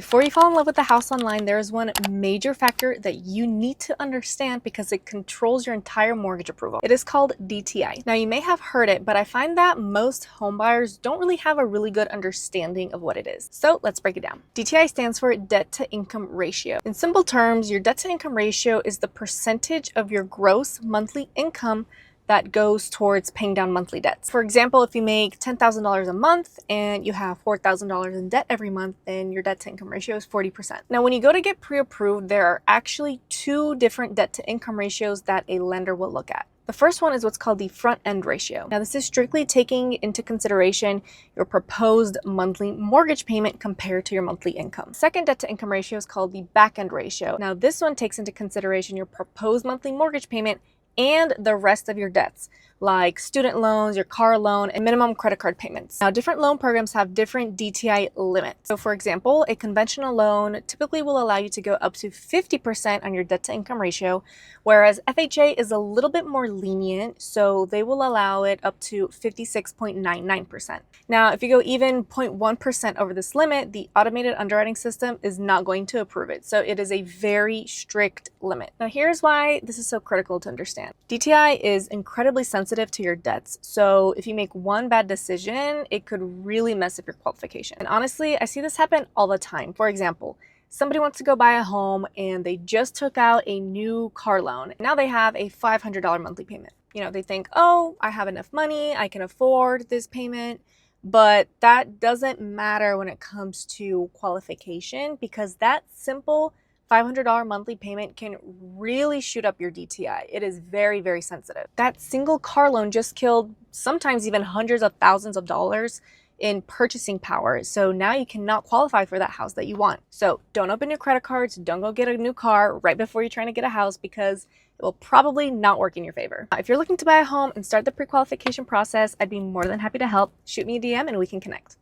Before you fall in love with the house online, there is one major factor that you need to understand because it controls your entire mortgage approval. It is called DTI. Now, you may have heard it, but I find that most homebuyers don't really have a really good understanding of what it is. So let's break it down. DTI stands for debt to income ratio. In simple terms, your debt to income ratio is the percentage of your gross monthly income that goes towards paying down monthly debts. For example, if you make $10,000 a month and you have $4,000 in debt every month, then your debt to income ratio is 40%. Now, when you go to get pre-approved, there are actually two different debt to income ratios that a lender will look at. The first one is what's called the front end ratio. Now, this is strictly taking into consideration your proposed monthly mortgage payment compared to your monthly income. Second debt to income ratio is called the back end ratio. Now, this one takes into consideration your proposed monthly mortgage payment and the rest of your debts, like student loans, your car loan, and minimum credit card payments. Now, different loan programs have different DTI limits. So for example, a conventional loan typically will allow you to go up to 50% on your debt to income ratio, whereas FHA is a little bit more lenient, so they will allow it up to 56.99%. Now, if you go even 0.1% over this limit, the automated underwriting system is not going to approve it. So it is a very strict limit. Now, here's why this is so critical to understand. DTI is incredibly sensitive to your debts. So if you make one bad decision, it could really mess up your qualification. And honestly, I see this happen all the time. For example, somebody wants to go buy a home and they just took out a new car loan. Now they have a $500 monthly payment. You know, they think, oh, I have enough money, I can afford this payment. But that doesn't matter when it comes to qualification, because that simple $500 monthly payment can really shoot up your DTI. It is very, very sensitive. That single car loan just killed sometimes even hundreds of thousands of dollars in purchasing power. So now you cannot qualify for that house that you want. So don't open your credit cards. Don't go get a new car right before you're trying to get a house, because it will probably not work in your favor. If you're looking to buy a home and start the pre-qualification process, I'd be more than happy to help. Shoot me a DM and we can connect.